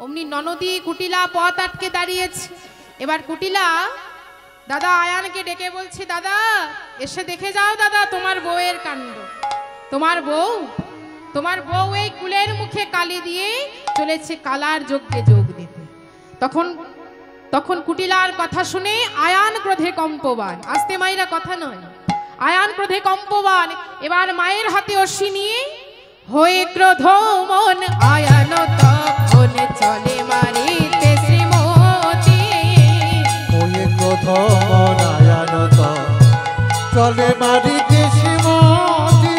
অমনি ননদী কুটিলা পথ আটকে দাঁড়িয়েছে। এবার কুটিলা দাদা আয়ানকে ডেকে বলছে, দাদা এসে দেখে যাও দাদা তোমার বউয়ের কাণ্ড। তোমার বউ এই কুলের মুখে কালি দিয়ে চলেছে কালার যজ্ঞে যোগ দিতে। তখন কুটিলার কথা শুনে আয়ান ক্রোধে কম্পবান। আস্তে মায়েরা কথা নয়, আয়ান ক্রোধে কম্পবান। এবার মায়ের হাতে অশ্বি নিয়ে হয়ে ক্রোধ মন আয়ান তখন চলে মারিতে শ্রীমতী। হয়ে ক্রোধ মন আয়ান চলে মারিতে শ্রীমতী,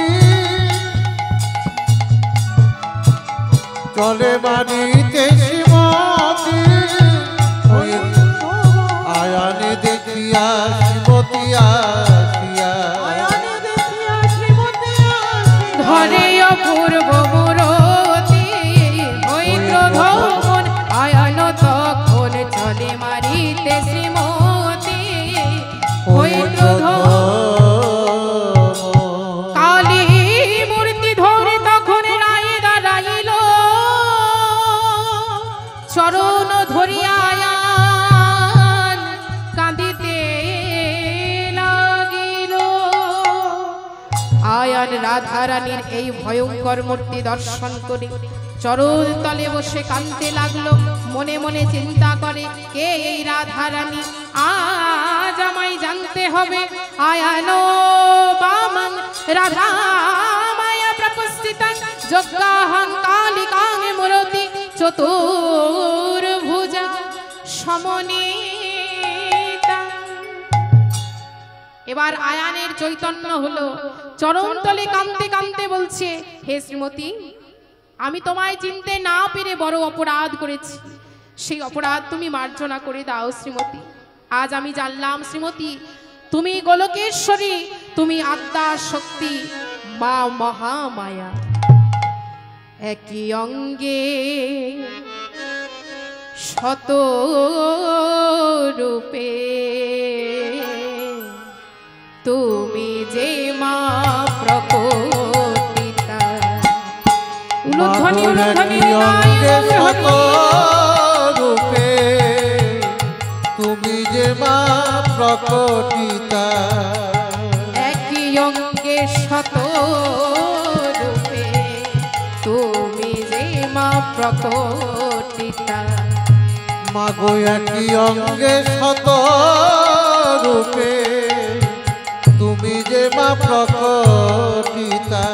চলে মারিতে শ্রীমতী। হয়ে আয়ানে দেখিয়া শ্রীমতী আসিয়া, ধরে অপূর্ব মূরতি। হয়ে ক্রোধ মন আয়ান তখন চলে মারিতে শ্রীমতী। হয়ে ক্রোধ কালী মূর্তি ধরে তখন রায়ে দাঁড়াইল, চরণ ধরিয়া আয়ান কাঁদিতে লাগিল। আয়ান রাধা রানীর এই ভয়ঙ্কর মূর্তি দর্শন করে চরণ তলে বসে কাঁদতে লাগলো। মনে মনে চিন্তা করে, কে এই রাধা রানী, আজ আমায় জানতে হবে। আয়ান বামং রাধা মায়া প্রপুষ্টিতাং যজ্ঞাহং কালিকাং মূরতি চতুর্ভুজা সমন্বিতা। এবার আয়ানের চৈতন্য হলো, চরণ তলে কাঁদতে কাঁদতে বলছে, হে শ্রীমতী, আমি তোমায় চিনতে না পেরে বড় অপরাধ করেছি। সেই অপরাধ তুমি মার্জনা করে দাও শ্রীমতী। আজ আমি জানলাম শ্রীমতী, তুমি গোলকেশ্বরী, তুমি আদ্যা শক্তি, মা মহামায়া। একই অঙ্গে শত রূপে তুমি যে মা প্রকটিতা। উলুধ্বনি শত রূপে তুমি যে মা প্রকটিতা। একই অঙ্গে শত রূপে তুমি যে মা প্রকটিতা। মাগো একই অঙ্গে শত রূপে তুমি যে মা প্রকটিতা।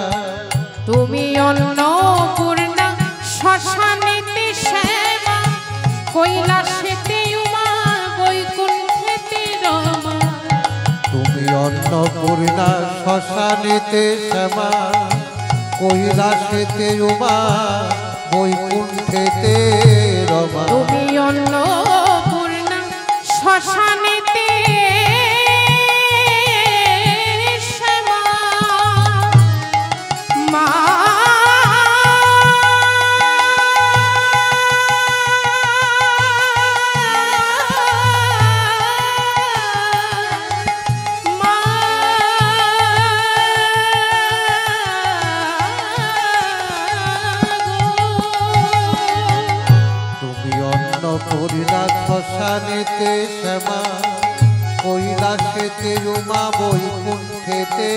তুমি অন্নপূর্ণা শ্মশানেতে শ্যামা, কৈলাসেতে উমা, বৈকুণ্ঠেতে রমা। তুমি অন্নপূর্ণা শ্মশানেতে শ্যামা, কৈলাসেতে উমা, বৈকুণ্ঠেতে রমা। তুমি অন্নপূর্ণা শ্মশানেতে শ্যামা, মা অন্নপূর্ণা শ্মশানেতে শ্যামা, কৈলাসেতে উমা, বৈকুণ্ঠেতে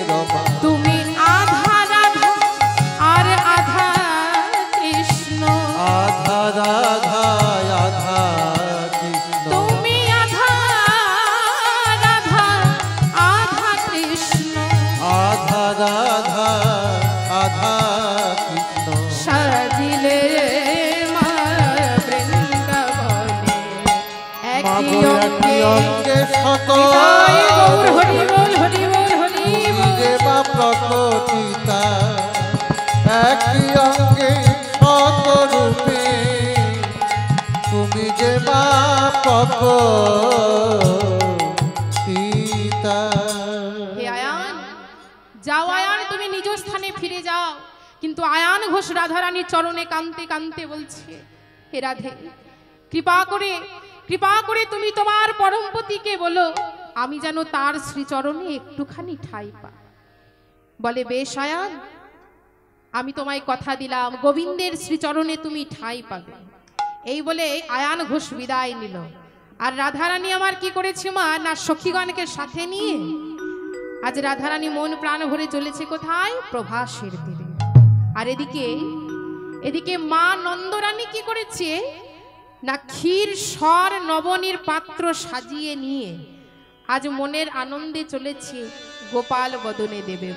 রমা। তুমি আধা রাধা আর আধা কৃষ্ণ, আধা রাধা আধা কৃষ্ণ। তুমি আধা রাধা আধা কৃষ্ণ, আধা রাধা আধা কৃষ্ণ। সাজিলে মা বৃন্দাবনে একই অঙ্গে শত হরি বল হরি বল হরি বল। মা প্রকটিতা। একই অঙ্গে শত রূপে তুমি যে মা প্রকটিতা। হে আয়ান, যাও আয়ান, তুমি নিজ স্থানে ফিরে যাও। কিন্তু আয়ান ঘোষ রাধারানীর চরণে কাঁদতে কাঁদতে বলছে, হে রাধে, কৃপা করে তুমি তোমার পরমপতিকে বলো আমি যেন তার শ্রীচরণে একটুখানি ঠাঁই পাই। বলে, বেশ আয়ান, আমি তোমায় কথা দিলাম, গোবিন্দের শ্রীচরণে তুমি ঠাঁই পাবে। এই বলে আয়ান ঘোষ বিদায় নিল। আর রাধারানী আমার কি করেছে মা, না সখীগণকে সাথে নিয়ে আজ রাধারানী মন প্রাণ ভরে চলেছে কোথায়, প্রভাসের তীরে। আর এদিকে মা নন্দরানী কি করেছে না, ক্ষীর সর নবনীর পাত্র সাজিয়ে নিয়ে আজ মনের আনন্দে চলেছে গোপাল বদনে দেবে।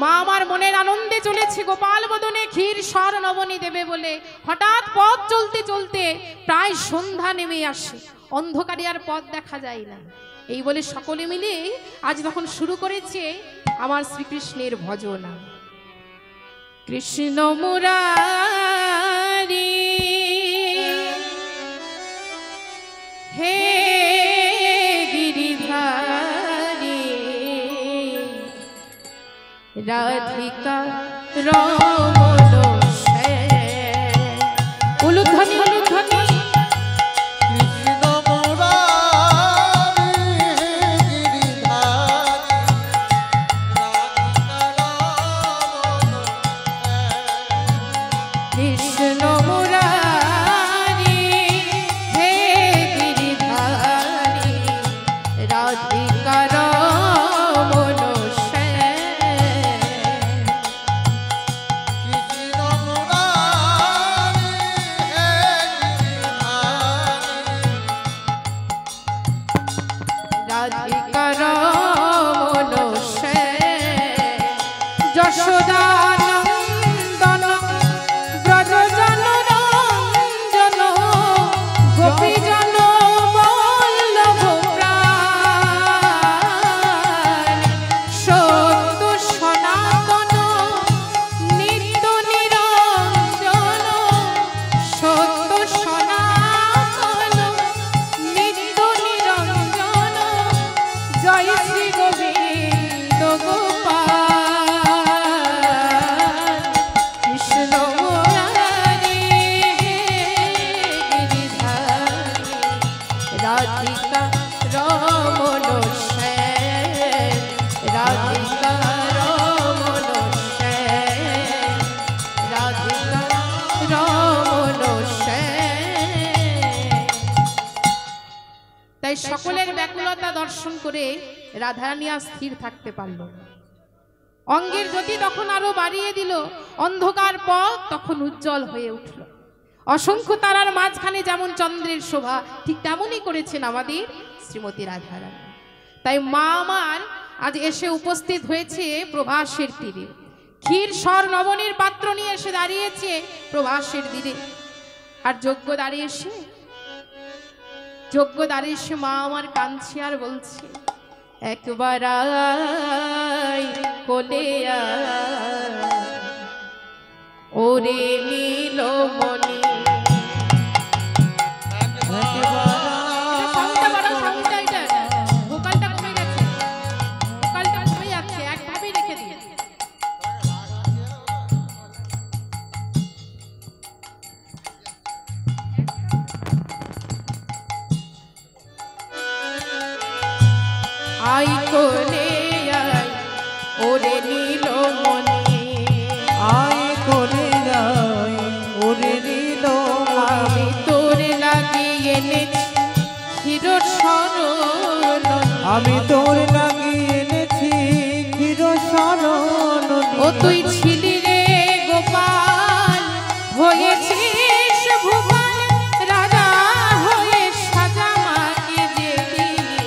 মা আমার মনের আনন্দে চলেছে গোপাল বদনে ক্ষীর সর নবনী দেবে বলে। হঠাৎ পথ চলতে চলতে প্রায় সন্ধ্যা নেমে আসে, অন্ধকারে আর পথ দেখা যায় না। এই বলে সকলে মিলে আজ তখন শুরু করেছে আমার শ্রীকৃষ্ণের ভজনা। কৃষ্ণ মুরারি হে গিরিধারী রাধিকা রমণ উলুধ্বনি উলুধ্বনি কৃষ্ণ মুরারি গিরিধারী রাধিকা রমণ কৃষ্ণ মুরারি হে গিরিধারী রাধিকা রমণ কৃষ্ণ মুরারি হে গিরিধারী রাধিকা রমণ যশোদানন্দন ব্রজজন রঞ্জন গোপীজন বল্লভ প্রাণ সত্য সনাতন নিত্য নিরঞ্জন সত্য সনাতন নিত্য নিরঞ্জন জয় শ্রী গোবিন্দ গোপাল কৃষ্ণ মুরারি গিরিধারী রাধিকা রমণ রাধিকা রমণ রাধিকা রমণ। তাই সকলের ব্যাকুলতা দর্শন করে রাধারানী আর স্থির থাকতে পারল না। অঙ্গের জ্যোতি তখন আরো বাড়িয়ে দিল, অন্ধকার পথ তখন উজ্জ্বল হয়ে উঠল। অসংখ্য তারার মাঝখানে যেমন চন্দ্রের শোভা, ঠিক তেমনই করেছেন আমাদের শ্রীমতী রাধারানী। তাই মা আমার আজ এসে উপস্থিত হয়েছে প্রভাসের তীরে, ক্ষীর সর নবনীর পাত্র নিয়ে এসে দাঁড়িয়েছে প্রভাসের তীরে। আর যজ্ঞ দাঁড়িয়ে এসে মা আমার কাঁদছে আর বলছে, একবার আয় কোলে আয় ওরে নীলমণি। ভোকালটা কমে গেছে, ভোকালটা কমে যাচ্ছে, একভাবেই রেখে দিয়ে। আই কোলে আই ওরে নীলমণি, আয় কোলে আয় ওরে নীলমণি। আমি তোর লাগিয়ে এনেছি ক্ষীর সরণ, আমি তোর লাগিয়ে এনেছি ক্ষীর সরণ। ও তুই ছিলি রে গোপাল, হয়েছিস ভূপাল, রাজা হয়ে সাজা মাকে যে দিলি।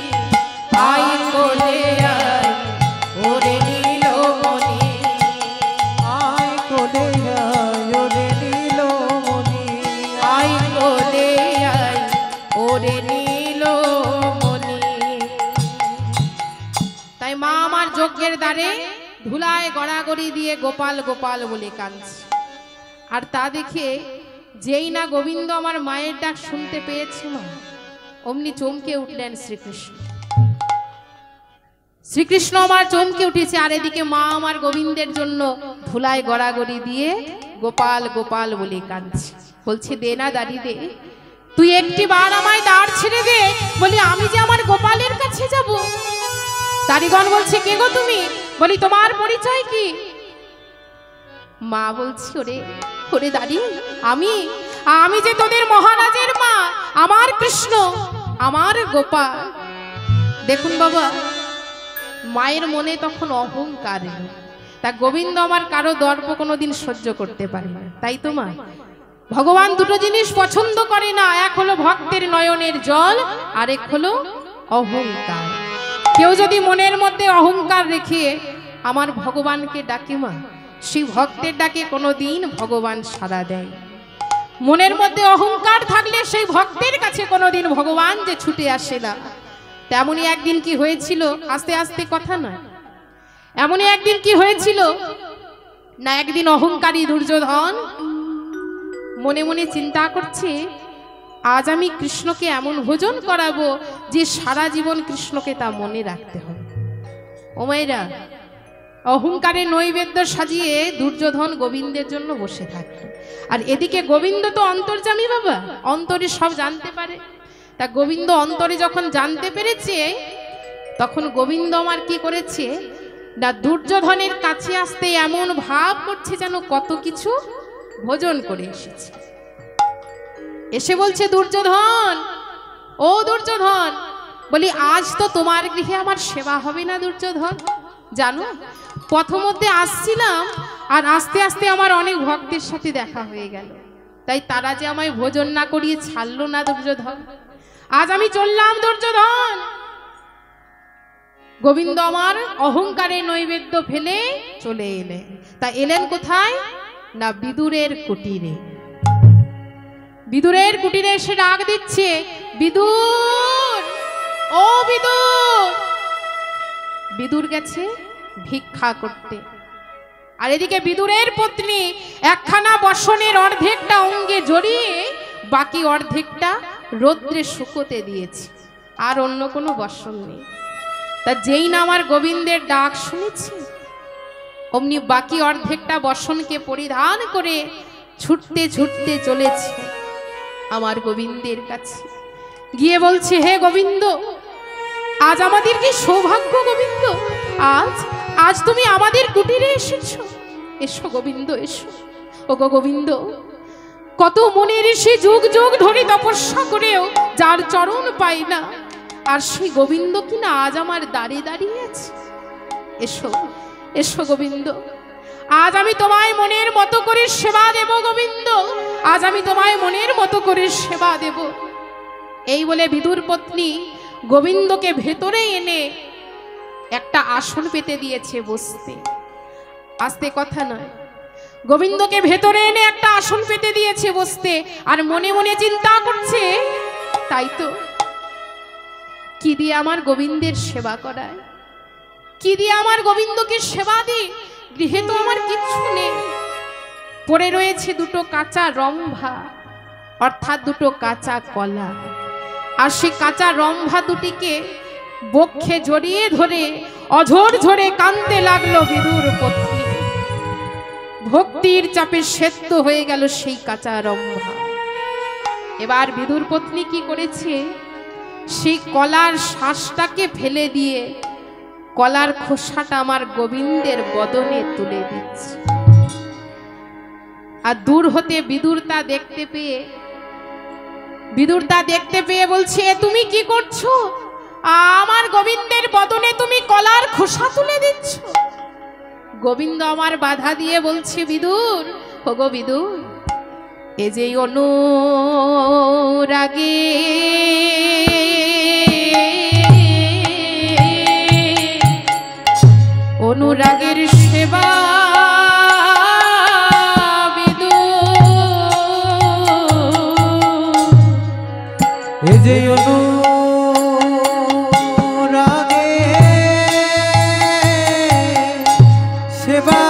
আই কোলে আয় ওরে নীলমণি, আয় কোলে আয় ওরে নীলমণি। আই কোলে আয় ওরে নীলমণি। তাই মা আমার যজ্ঞের দ্বারে ধুলায় গড়াগড়ি দিয়ে গোপাল গোপাল বলে কাঁদছে। আর তা দেখে যেই না গোবিন্দ আমার মায়ের ডাক শুনতে পেয়েছে মা, অমনি চমকে উঠলেন শ্রীকৃষ্ণ। শ্রীকৃষ্ণ আমার চমকে উঠেছে। আর এদিকে মা আমার গোবিন্দের জন্য ধুলায় গড়াগড়ি দিয়ে গোপাল গোপাল বলে কাঁদছে, বলছে দে না দাঁড়ি দে, তুই একটি বার আমায় দাঁড় ছেড়ে দে, বলি আমি যে আমার গোপালের কাছে যাব। দাড়িগণ বলছে কে গো তুমি, বলি তোমার পরিচয় কি? মা বলছি, ওরে ওরে দাঁড়ি, আমি আমি যে তোদের মহারাজের মা, আমার কৃষ্ণ, আমার গোপাল। দেখুন বাবা, মায়ের মনে তখন অহংকার এলো। তা গোবিন্দ আমার কারো দর্প কোনোদিন সহ্য করতে পারে না, তাই তো মা? ভগবান দুটো জিনিস পছন্দ করে না, এক হলো ভক্তের নয়নের জল, আর এক হলো অহংকার। কেউ যদি মনের মধ্যে অহংকার রেখে আমার ভগবানকে ডাকে মা, সেই ভক্তের ডাকে কোনোদিন ভগবান সাড়া দেয়। মনের মধ্যে অহংকার থাকলে সেই ভক্তের কাছে কোনোদিন ভগবান যে ছুটে আসে না। তেমনই একদিন কি হয়েছিল, আস্তে আস্তে কথা নয়, এমনই একদিন কি হয়েছিল না, একদিন অহংকারী দুর্যোধন মনে মনে চিন্তা করছে, আজ আমি কৃষ্ণকে এমন ভোজন করাবো যে সারা জীবন কৃষ্ণকে তা মনে রাখতে হবে। ও মায়েরা, অহংকারে নৈবেদ্য সাজিয়ে দুর্যোধন গোবিন্দের জন্য বসে থাকে। আর এদিকে গোবিন্দ তো অন্তর্যামী বাবা, অন্তরে সব জানতে পারে। তা গোবিন্দ অন্তরে যখন জানতে পেরেছে, তখন গোবিন্দ আমার কি করেছে না, দুর্যোধনের কাছে আসতে এমন ভাব করছে যেন কত কিছু ভোজন করে এসেছে। এসে বলছে, দুর্যোধন, ও দুর্যোধন, বলি আজ তো তোমার গৃহে আমার সেবা হবে না দুর্যোধন। জানো, পথমধ্যে আসছিলাম আর আস্তে আস্তে আমার অনেক ভক্তের সাথে দেখা হয়ে গেল, তাই তারা যে আমায় ভোজন না করিয়ে ছাড়লো না দুর্যোধন। আজ আমি চললাম দুর্যোধন। গোবিন্দ আমার অহংকারে নৈবেদ্য ফেলে চলে এলেন। তা এলেন কোথায় না, বিদুরের কুটিরে। বিদুরের কুটিরে এসে ডাক দিচ্ছে, বিদুর, ও বিদুর। বিদুর গেছে ভিক্ষা করতে। আর এদিকে বিদুরের পত্নী একখানা বসনের অর্ধেকটা অঙ্গে জড়িয়ে বাকি অর্ধেকটা রৌদ্রে শুকোতে দিয়েছে, আর অন্য কোনো বসন নেই। তা যেই না আমার গোবিন্দের ডাক শুনেছি, অমনি বাকি অর্ধেকটা বসনকে পরিধান করে ছুটতে ছুটতে চলেছে আমার গোবিন্দের কাছে। গিয়ে বলছে, হে গোবিন্দ, আজ আমাদের কি সৌভাগ্য গোবিন্দ, আজ আজ তুমি আমাদের কুটিরে এসেছো। এসো গোবিন্দ, এসো। ও গো গোবিন্দ, কত মনে ঋষি যুগ যুগ ধরে তপস্যা করেও যার চরণ পাই না, আর সেই গোবিন্দ কিনা আজ আমার দাঁড়িয়ে দাঁড়িয়ে আছে। এসো, এসো গোবিন্দ, আজ আমি তোমায় মনের মতো করে সেবা দেব গোবিন্দ, আজ আমি তোমায় মনের মতো করে সেবা দেব। এই বলে বিদুর পত্নী গোবিন্দকে ভেতরে এনে একটা আসন পেতে দিয়েছে বসতে। আস্তে কথা নয়, গোবিন্দকে ভেতরে এনে একটা আসন পেতে দিয়েছে বসতে। আর মনে মনে চিন্তা করছে, তাই তো, কি দিয়ে আমার গোবিন্দের সেবা করায়, কি দিয়ে আমার গোবিন্দকে সেবা দিই, গৃহে তো আমার কিচ্ছু নেই। পড়ে রয়েছে দুটো কাঁচা রম্ভা, অর্থাৎ দুটো কাঁচা কলা। আর সেই কাঁচা রম্ভা দুটিকে বক্ষে জড়িয়ে ধরে অঝোর ঝরে কাঁদতে লাগলো বিদুর পত্নী। ভক্তির চাপে সেদ্ধ হয়ে গেল সেই কাঁচা রম্ভা। এবার বিদুর পত্নী কি করেছে, সেই কলার শ্বাসটাকে ফেলে দিয়ে কলার খোসাটা আমার গোবিন্দের বদনে তুলে দিচ্ছে। আর দূর হতে বিদুর তা দেখতে পেয়ে বলছে, তুমি কি করছো, আমার গোবিন্দের বদনে তুমি কলার খোসা তুলে দিচ্ছ। গোবিন্দ আমার বাধা দিয়ে বলছে, বিদুর, ওগো বিদুর, এ যে অনুরাগে অনুরাগের সেবা বিদুর, এ যে অনুরাগে সেবা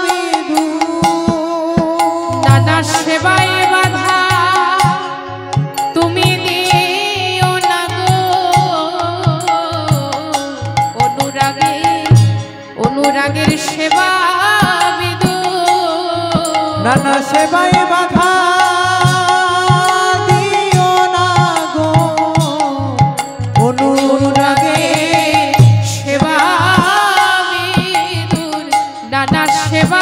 বিদুর, নানা সেবায় বাধা তুমি দিও না গো। অনুরাগের সেবা বিদুর, নানা সেবায় বাধা দিও না গো। অনুরাগে সেবা বিদুর, নানা সেবা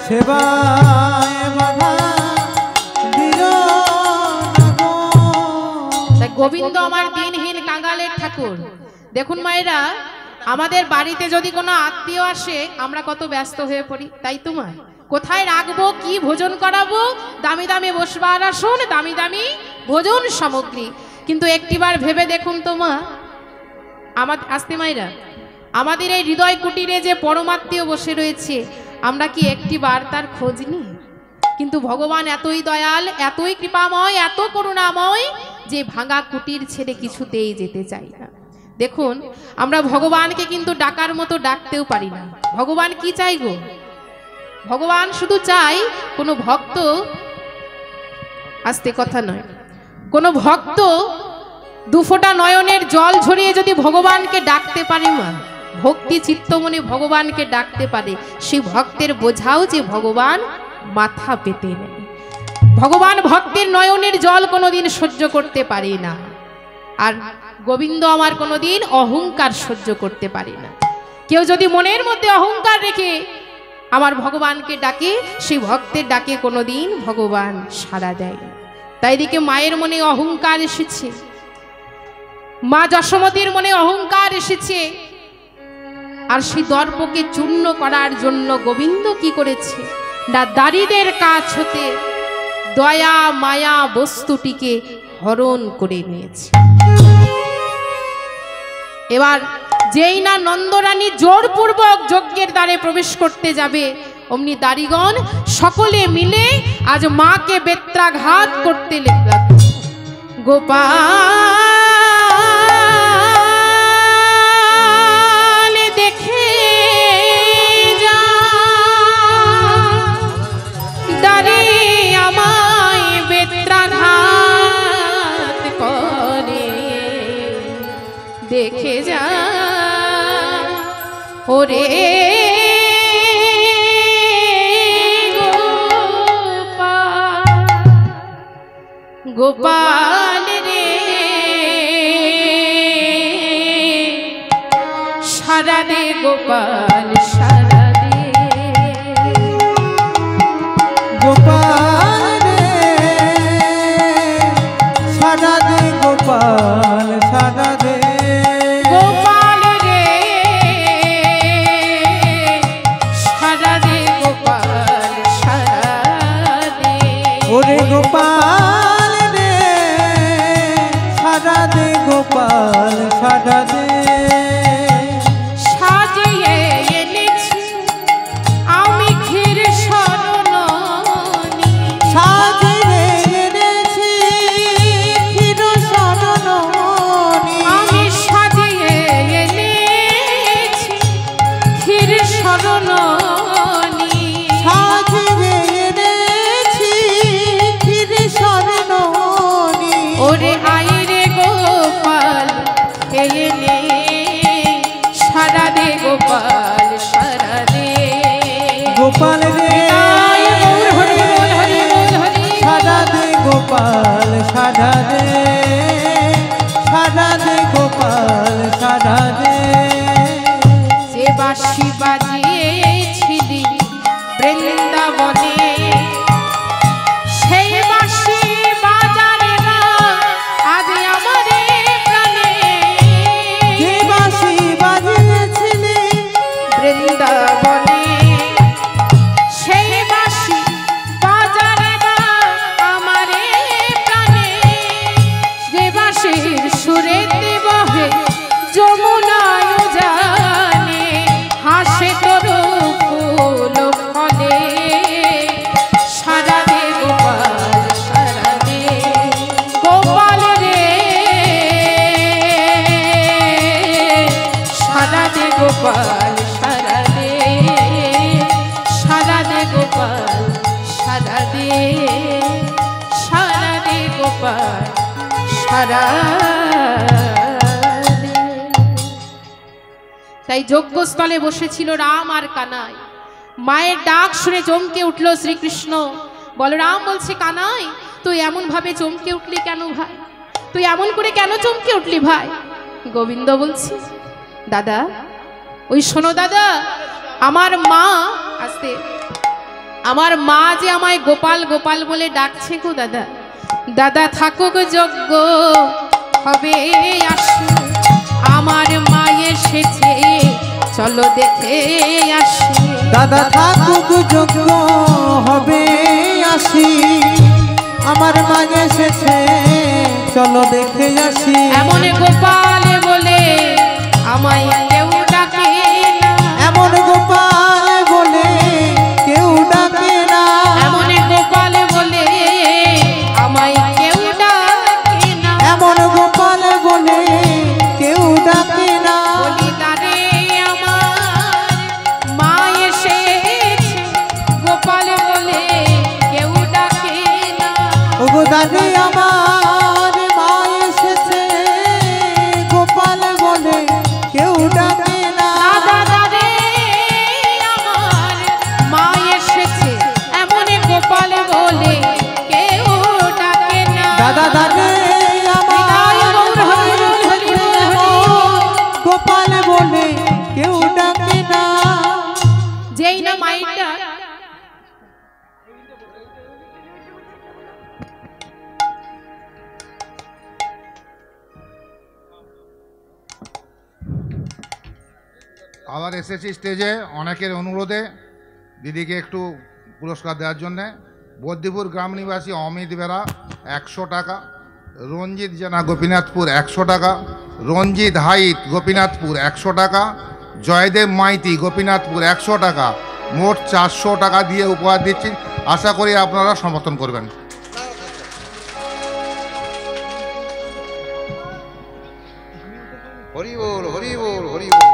সেবায় বাধা দিল না গো। তাই গোবিন্দ আমার দিনহীন কাঙালের ঠাকুর। দেখুন মায়েরা, আমাদের বাড়িতে যদি কোনো আত্মীয় আসে আমরা কত ব্যস্ত হয়ে পড়ি, তাই তো মা? কোথায় রাখবো, কি ভোজন করাবো, দামি দামি বসবার আসুন, দামি দামি ভোজন সামগ্রী। কিন্তু একটিবার ভেবে দেখুন তো মা, আমাদের আসতে মায়েরা, আমাদের এই হৃদয় কুটিরে যে পরমাত্মীয় বসে রয়েছে, আমরা কি একটিবার তার খোঁজ নিই? কিন্তু ভগবান এতই দয়াল, এতই কৃপাময়, এত করুণাময় যে ভাঙা কুটির ছেড়ে কিছুতেই যেতে চাই না। দেখুন, আমরা ভগবানকে কিন্তু ডাকার মতো ডাকতেও পারি না। ভগবান কি চাই গো? ভগবান শুধু চাই কোনো ভক্ত, আস্তে কথা নয়, কোনো ভক্ত দুফোঁটা নয়নের জল ঝরিয়ে যদি ভগবানকে ডাকতে পারে মা, ভক্তি চিত্তমনে ভগবানকে ডাকতে পারে, সেই ভক্তের বোঝাও যে ভগবান মাথা পেতে নেয়। ভগবান ভক্তের নয়নের জল কোনোদিন সহ্য করতে পারে না। আর গোবিন্দ আমার কোনোদিন অহংকার সহ্য করতে পারে না। কেউ যদি মনের মধ্যে অহংকার রেখে আমার ভগবানকে ডাকে, সেই ভক্তের ডাকে কোনোদিন ভগবান সাড়া দেয় না। তাই দিকে মায়ের মনে অহংকার এসেছে, মা যশোমতীর মনে অহংকার এসেছে। আর সেই দর্পকে চূর্ণ করার জন্য গোবিন্দ কি করেছে না, দারিদের কাছ হতে দয়া মায়া বস্তুটিকে হরণ করে নিয়েছে। এবার যেই না নন্দরানী জোরপূর্বক যজ্ঞের দ্বারে প্রবেশ করতে যাবে, অমনি দারিগণ সকলে মিলে আজ মাকে বেত্রাঘাত করতে লাগল। গোপাল দেখে যা, দারে আমায় বেত্রাঘাত করে, দেখে যা ওরে গোপাল রে, সারা দে গোপাল সারা দে, গোপাল রে সারা দে, গোপাল সারা দে, গোপাল রে সারা দে, গোপাল সারা দে, ওরে গোপাল রে সারা দে, গোপাল সারা দে। সাজিয়ে এনেছি আমি ক্ষীর শরণনি, সাজিয়ে এনেছি ক্ষীর শরণনি, আমি সাজিয়ে এনেছি ক্ষীর শরণনি, সাজিয়ে এনেছি ক্ষীর শরণনি, ওরে আইরে গোপাল এনে সারা দে, গোপাল সারা দে, গোপাল রে আয় গৌর হরি বল, হরি বল, হরি বল। সারা দে, গোপাল সারা দে, সারা দে, গোপাল সারা দে। যে বাঁশি বাজিয়েছিলি বৃন্দাবনে, সেই বাঁশি বাজারে না আজ আমারে প্রাণে, যে বাঁশি বাজিয়েছিলি বৃন্দাবনে, সেই বাঁশি বাজারে না আমারে প্রাণে, যে বাঁশির সুরেতে বহে যমুনায় জানে, হাসে তরু ফুল ফলে, সারা দে গোপাল সারা দে, গোপাল রে সারা দে, গোপাল সারা দে, সারা দে গোপাল সারা দে, সারা দে গোপাল সারা দে। তাই যজ্ঞস্থলে বসেছিল রাম আর কানাই। মায়ের ডাক শুনে চমকে উঠল শ্রীকৃষ্ণ। বলরাম বলছে, কানাই তুই এমন ভাবে চমকে উঠলি কেন ভাই? তুই এমন করে কেন চমকে উঠলি ভাই? গোবিন্দ বলছি, দাদা ওই শোনো দাদা, আমার মা আসতে আমার মা যে আমায় গোপাল গোপাল বলে ডাকছে গো দাদা, দাদা থাকুক যজ্ঞ হবে আসি, আমার মা এসেছে চলো দেখে আসি। দাদা থাকুক যজ্ঞ হবে আসি, আমার মা এসেছে চলো দেখে আসি। এমন গোপাল বলে আমায় কেউ ডাকে না, এমন গোপাল বলে কেউ ডাকে না, এমন গোপাল বলে আমায় কেউ ডাকে না, এমন গোপাল বলে কেউ ডাকে না। বলি দারে আমার মা এসেছে গোপাল বলে কেউ ডাকে না। ওগো দাদি আমার মা এসেছে গোপাল বলে কেউ ডাকে না। দাদা দারে আমার মা এসেছে এমন গোপাল বলে কেউ ডাকে না। দাদা দাদি গোপাল বলে কেউ ডাকে না। যেই না মাইটা আবার এসেছি স্টেজে অনেকের অনুরোধে দিদিকে একটু পুরস্কার দেওয়ার জন্যে। বদ্দিপুর গ্রাম নিবাসী অমিত বেরা 100 টাকা, রঞ্জিত জানা গোপীনাথপুর 100 টাকা, রঞ্জিত হাইত গোপীনাথপুর 100 টাকা, জয়দেব মাইতি গোপীনাথপুর 100 টাকা, মোট 400 টাকা দিয়ে উপহার দিচ্ছি। আশা করি আপনারা সমর্থন করবেন। হরি বল হরি বল হরি বল।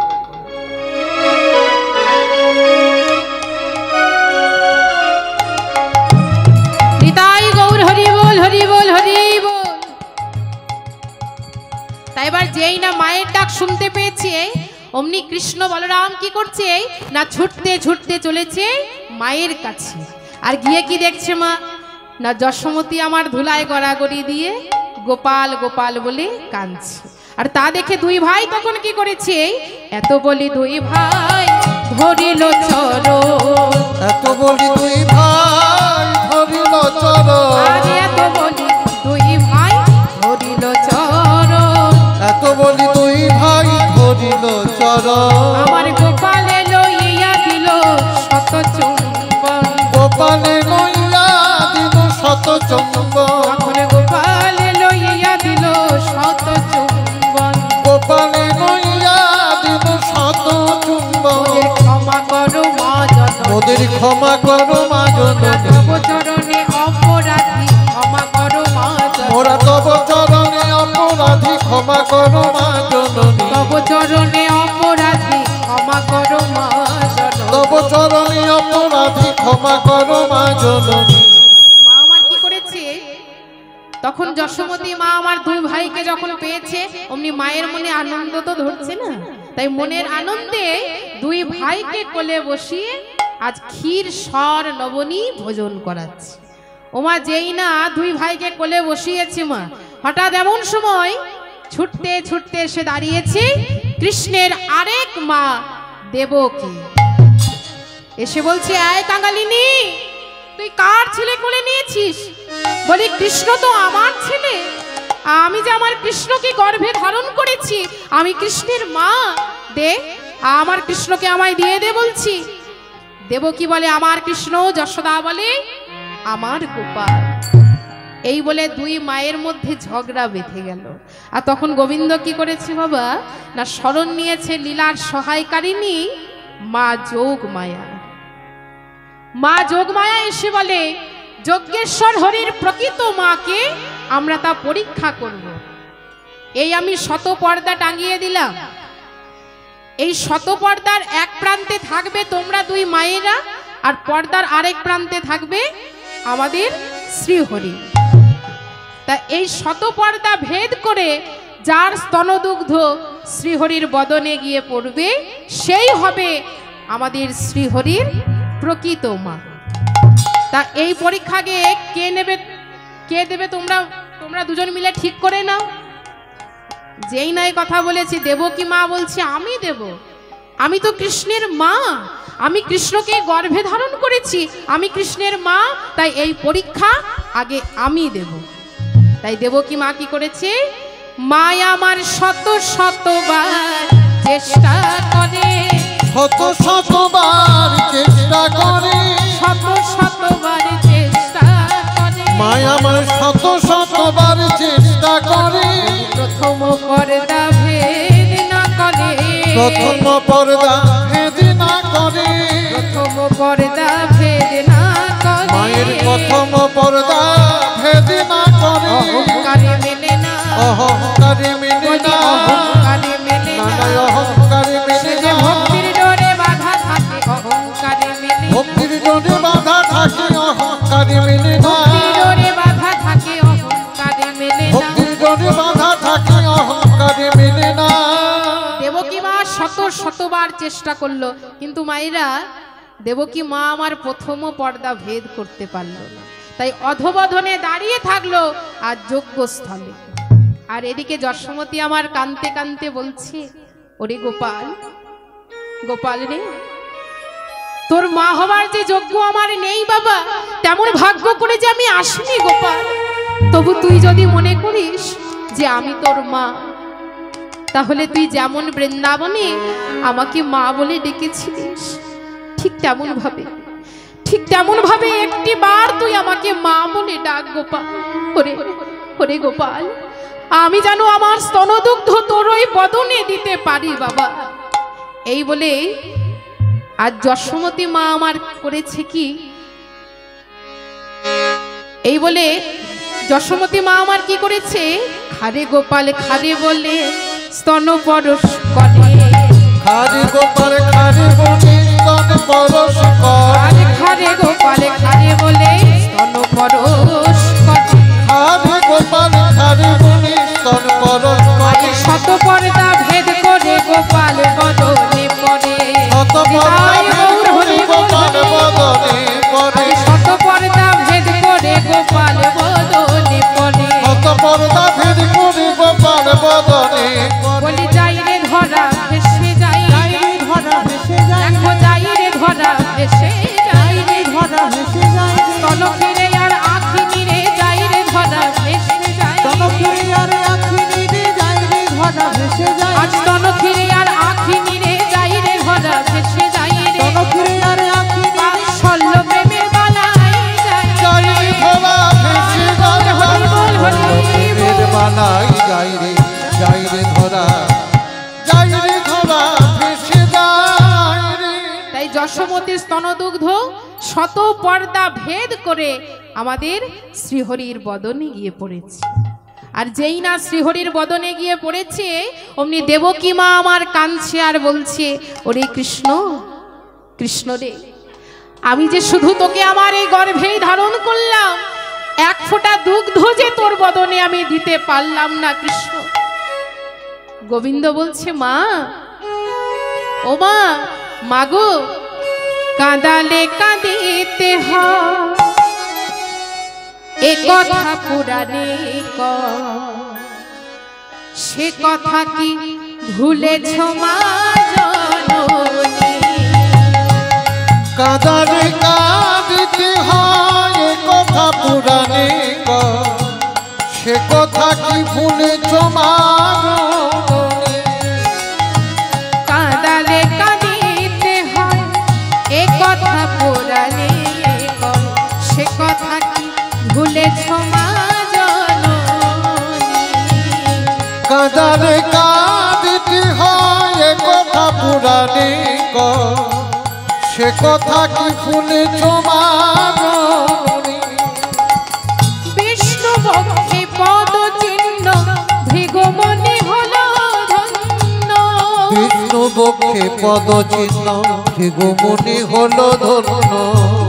নিতাই গৌর হরি বল হরি বল হরি বল। তাই এবার যেই না মায়ের ডাক শুনতে পেয়েছে অমনি কৃষ্ণ বলরাম কি করছে না ছুটতে ছুটতে চলেছে মায়ের কাছে। আর গিয়ে কি দেখছে মা না যশোমতী আমার ধুলায় গড়াগড়ি দিয়ে গোপাল গোপাল বলে কাঁদছে। আর তা দেখে দুই ভাই তখন কি করেছে, এত বলি দুই ভাই ধরিল চরণ, এত বলি দুই ভাই ধরিল চরণ, আর এত বলি দুই ভাই ধরিল চরণ, এত বলি দুই ভাই ধরিল চরণ। আমার গোপালে লইয়া দিল শত চুম্বন, গোপালে লইয়া দিল শত চুম্বন, তখন গোপালে লইয়া দিল শত চুম্বন। গোপালে লইয়া দিল শত চুম্বন। ওদের ক্ষমা করো মা জননী, ওদের ক্ষমা করো মা জননী, তব চরণে অপরাধী ক্ষমা করো মা মোরা জননী, তব চরণে অপরাধী ক্ষমা করো মা জননী, তব চরণে অপরাধী ক্ষমা করো মা জননী। তব চরণে অপরাধী ক্ষমা করো মা জননী। মা আমার কি করেছে তখন যশোমতী মা আমার দুই ভাইকে যখন পেয়েছে অমনি মায়ের মনে আনন্দ তো ধরছে না, তাই মনের আনন্দে দুই ভাইকে কোলে বসিয়ে আজ ক্ষীর সর নবনী ভোজন করাচ্ছে। ওমা যেই না দুই ভাইকে কোলে বসিয়েছে মা, হঠাৎ এমন সময় ছুটতে ছুটতে এসে দাঁড়িয়েছে কৃষ্ণের আরেক মা দেবকী। এসে বলছে, আয় কাঙালিনী, তুই কার ছেলে কোলে নিয়েছিস? বলি কৃষ্ণ তো আমার ছেলে, আমি যে আমার কৃষ্ণকে গর্ভে ধারণ করেছি, আমি কৃষ্ণের মা, দে আমার কৃষ্ণকে আমায় দিয়ে দে বলছি। দেবকী বলে আমার কৃষ্ণ, যশোদা বলে আমার গোপাল। এই বলে দুই মায়ের মধ্যে ঝগড়া বেঁধে গেল। আর তখন গোবিন্দ কি করেছে বাবা না শরণ নিয়েছে লীলার সহায়কারিণী মা যোগমায়া। মা যোগমায়া এসে বলে, যজ্ঞেশ্বর হরির প্রকৃত মাকে আমরা তা পরীক্ষা করব। এই আমি শত পর্দা টাঙিয়ে দিলাম, এই শত পর্দার এক প্রান্তে থাকবে তোমরা দুই মায়েরা, আর পর্দার আরেক প্রান্তে থাকবে আমাদের শ্রীহরি। তা এই শত পর্দা ভেদ করে যার স্তনদুগ্ধ শ্রীহরির বদনে গিয়ে পড়বে সেই হবে আমাদের শ্রীহরির প্রকৃত মা। তা এই পরীক্ষাকে কে নেবে, কে দেবে তোমরা তোমরা দুজন মিলে ঠিক করে নাও। যেই নাই কথা বলেছি দেবকী মা বলছে আমি দেব, আমি তো কৃষ্ণের মা, আমি কৃষ্ণকে গর্ভে ধারণ করেছি, আমি কৃষ্ণের মা, তাই এই পরীক্ষা আগে আমি দেব। তাই দেবকী মা কি করেছে, মা আমার শত শতবার চেষ্টা করে, শত শতবার চেষ্টা করে, শত শতবার চেষ্টা করে, মা আমার শত শতবার চেষ্টা করে, প্রথম পর্দা ভেদ না করে, প্রথম পর্দা ভেদ না করে, প্রথম পর্দা ভেদ না করে, মায়ের প্রথম পর্দা ভেদ না করে, অহংকারে মেলে না, অহংকারে মেলে না, অহংকারে মেলে না, নানা অহংকারে মেলে যে না, ভক্তির ডোরে বাধা থাকে অহংকারে মেলে, ভক্তির ডোরে বাধা থাকে অহংকারে মেলে না, ভক্তির ডোরে বাধা থাকে অহংকারে মেলে না। ভক্তির ডোরে বাধা থাকে অহংকারে মেলে না। দেবকী মা শত শতবার চেষ্টা করলো, কিন্তু মায়েরা দেবকী মা আমার প্রথম পর্দা ভেদ করতে পারলো না, তাই অধবধনে দাঁড়িয়ে থাকলো আর যজ্ঞস্থলে। আর এদিকে যশোমতী আমার কানতে কানতে বলছে, ওরে গোপাল, গোপাল রে, তোর মা হবার যে যোগ্য আমার নেই বাবা, তেমন ভাগ্য করে যে আমি আসিনি গোপাল। তবু তুই যদি মনে করিস যে আমি তোর মা, তাহলে তুই যেমন বৃন্দাবনে আমাকে মা বলে ডেকেছিলিস, ঠিক তেমন ভাবে একটি বার তুই আমাকে মা বলে ডাক গোপাল। ওরে ওরে গোপাল, আমি যেন আমার স্তনদুগ্ধ তোর ওই বদনে দিতে পারি বাবা। এই বলে আজ যশোমতী মা আমার করেছে কি, এই বলে যশোমতী মা আমার কি করেছে, খারে গোপাল খারে বলে স্তন পরশ করে, খারে গোপাল খারে বলে স্তন পরশ করে, খারে গোপাল খারে বলে স্তন পরশ করে, খারে গোপাল খারে বলে স্তন পরশ করে, শত পর্দা ভেদ করে গোপাল বদনে পড়ে, শত পর্দা ভেদ করে গোপাল বদনে পড়ে, শত পর্দা ভেদ করে গোপাল বদনে পড়ে, শত পর্দা ভেদ করে গোপাল বদনে বলি যাই রে ধরা ভেসে যাই, ধরা ভেসে যায়, দেখো যাই রে ধরা ভেসে যাই, ধরা ভেসে যায়, স্তন ফিরে আর আখি নিরে যাই রে ধরা ভেসে যাই, তনকিরে আর আখি নিরে যায় রে, ধরা ভেসে যায়, আজ স্তন ফিরে আর আখি নিরে যাই রে ধরা ভেসে যাই রে, তনকিরে আর আখি বাৎসল্য প্রেমের বালাই যাই, যাই রে ধরা ভেসে যায়, হরি বল হরি বল। প্রেমের বালাই যাই রে, যাই রে ধরা, যাই রে ধরা ভেসে যায় রে। তাই যশোমতীর স্তনদুগ্ধ শত পর্দা ভেদ করে আমাদের শ্রীহরির বদনে গিয়ে পড়েছে। আর যেই না শ্রীহরির বদনে গিয়ে পড়েছে, অমনি দেবকী মা আমার কাঁদছে আর বলছে, ওরে কৃষ্ণ, কৃষ্ণ রে, আমি যে শুধু তোকে আমার এই গর্ভেই ধারণ করলাম, এক ফোঁটা দুগ্ধ যে তোর বদনে আমি দিতে পারলাম না কৃষ্ণ। গোবিন্দ বলছে, মা, ও মা, মাগো, কাঁদালে কাঁদিতে হয়, এ কথা পুরাণে কয়, সে কথা কি ভুলেছ মা জননী? কাঁদারে কাঁদিতে হয় এ কথা পুরাণে কয়, সে কথা কি ভুলেছ মা জননী? কাঁদালে কাঁদিতে হয় এ কথা পুরাণে কয়, সে কথা কি ভুলেছ মা জননী? কাঁদারে কাঁদিতে হয় এ কথা পুরাণে কয়, সে কথা কি ভুলেছ মা জননী? বিষ্ণু পক্ষে পদ চিহ্ন ভৃগুমণি হলো ধন্য, বিষ্ণু বক্ষে পদ চিহ্ন ভৃগুমুনি হলো ধন্য,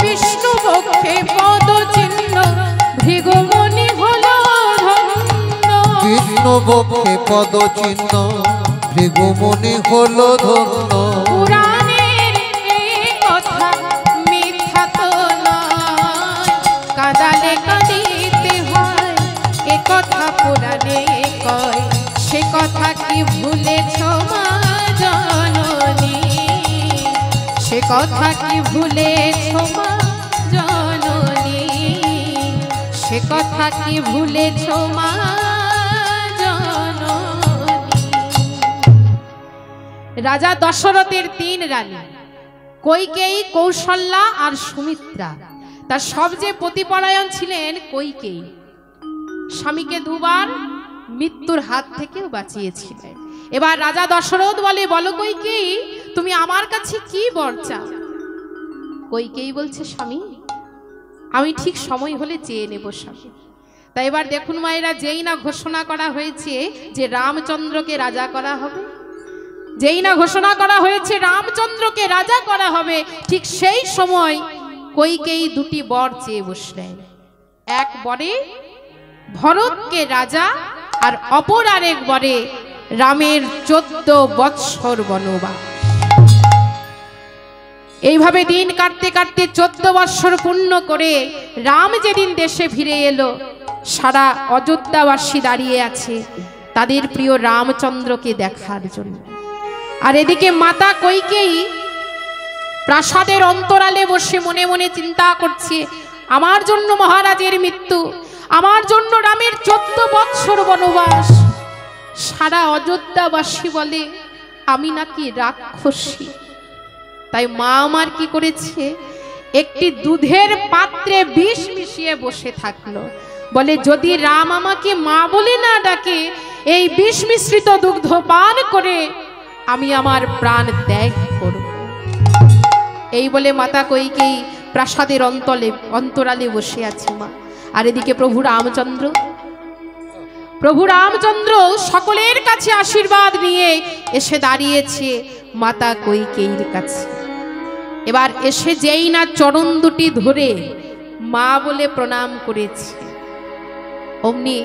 বিষ্ণু পক্ষে পদ চিহ্ন ভৃগুমণি হলো ধন্য, বিষ্ণু বক্ষে পদ চিহ্ন ভৃগুমুনি হলো ধন্য। পুরাণের এই কথা মিথ্যা তো নয়, কাঁদালে কাঁদিতে হয় এ কথা পুরাণে কয়, সে কথা কি ভুলেছ মা জননী? সে কথা কি ভুলেছ মা জননী, সে কথা কি ভুলেছ মা জননী। রাজা দশরথের 3 রানী কৈকেয়ী, কৌশল্যা আর সুমিত্রা। তার সবচেয়ে প্রতিপরায়ণ ছিলেন কৈকেয়ী। স্বামীকে 2 বার মৃত্যুর হাত থেকেও বাঁচিয়েছিলেন। এবার রাজা দশরথ বলে, বলো কৈকেয়ী, তুমি আমার কাছে কি বর চাও? কৈকেয়ী বলছে, স্বামী আমি ঠিক সময় হলে চেয়ে নেব স্বামী। তাই এবার দেখুন মায়েরা, যেই না ঘোষণা করা হয়েছে যে রামচন্দ্রকে রাজা করা হবে, যেই না ঘোষণা করা হয়েছে রামচন্দ্রকে রাজা করা হবে, ঠিক সেই সময় কৈকেয়ী 2টি বর চেয়ে বসলেন। এক বরে ভরতকে রাজা, আর অপর আরেক বরে রামের 14 বৎসর বনবাস। এইভাবে দিন কাটতে কাটতে 14 বৎসর পূর্ণ করে রাম যেদিন দেশে ফিরে এলো, সারা অযোধ্যাবাসী দাঁড়িয়ে আছে তাদের প্রিয় রামচন্দ্রকে দেখার জন্য। আর এদিকে মাতা কৈকেয়ী প্রাসাদের অন্তরালে বসে মনে মনে চিন্তা করছে, আমার জন্য মহারাজের মৃত্যু, আমার জন্য রামের 14 বৎসর বনবাস। সারা অযোধ্যাবাসী বলে আমি নাকি রাক্ষসী। তাই মা আমার কি করেছে, একটি দুধের পাত্রে বিষ মিশিয়ে বসে থাকলো। বলে যদি রাম আমাকে মা বলে না ডাকে, এই বিষ মিশ্রিত দুগ্ধ পান করে আমি আমার প্রাণ ত্যাগ করব। এই বলে মাতা কৈকেয়ী প্রাসাদের অন্তরালে বসে আছে মা। আর এদিকে প্রভু রামচন্দ্র সকলের কাছে আশীর্বাদ নিয়ে এসে দাঁড়িয়েছে মাতা কৈকেয়ীর কাছে। এবার এসে যেই না চরণ দুটি ধরে মা বলে প্রণাম করেছে, অমনি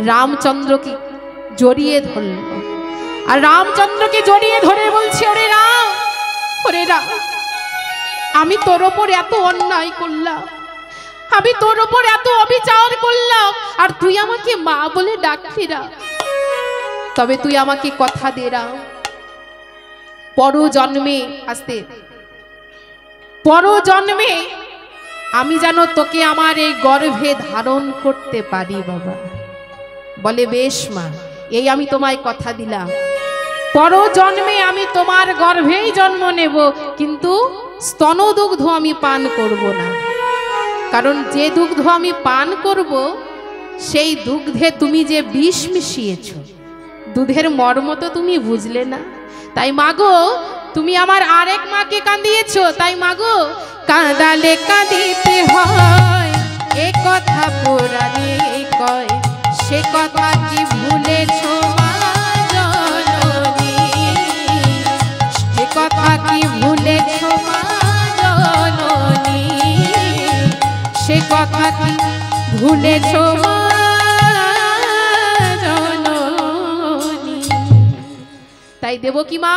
রামচন্দ্রকে জড়িয়ে ধরল। আর রামচন্দ্রকে জড়িয়ে ধরে বলছে, ওরে রাম, ওরে রাম, আমি তোর ওপর এত অন্যায় করলাম, আমি তোর ওপর এত অবিচার করলাম, আর তুই আমাকে মা বলে ডাকলি না। তবে তুই আমাকে কথা দে রাম, পরজন্মে আমি যেন তোকে আমার এই গর্ভে ধারণ করতে পারি বাবা। বলে বেশ মা, এই আমি তোমায় কথা দিলাম, পরজন্মে আমি তোমার গর্ভেই জন্ম নেব, কিন্তু স্তনদুগ্ধ আমি পান করব না। কারণ যে দুগ্ধ আমি পান করব, সেই দুগ্ধে তুমি যে বিষ মিশিয়েছ, দুধের মর্ম তো তুমি বুঝলে না। তাই মাগো, তুমি আমার আরেক মাকে কাঁদিয়েছ, তাই মাগো কাঁদালে কাঁদিতে হয়, এ কথা পুরাণে কয়, সে কথা কি ভুলেছ মা জননী, সে কথা কি ভুলেছ মা জননী, সে কথা কি ভুলেছ মা জননী। তাই দেবকী মা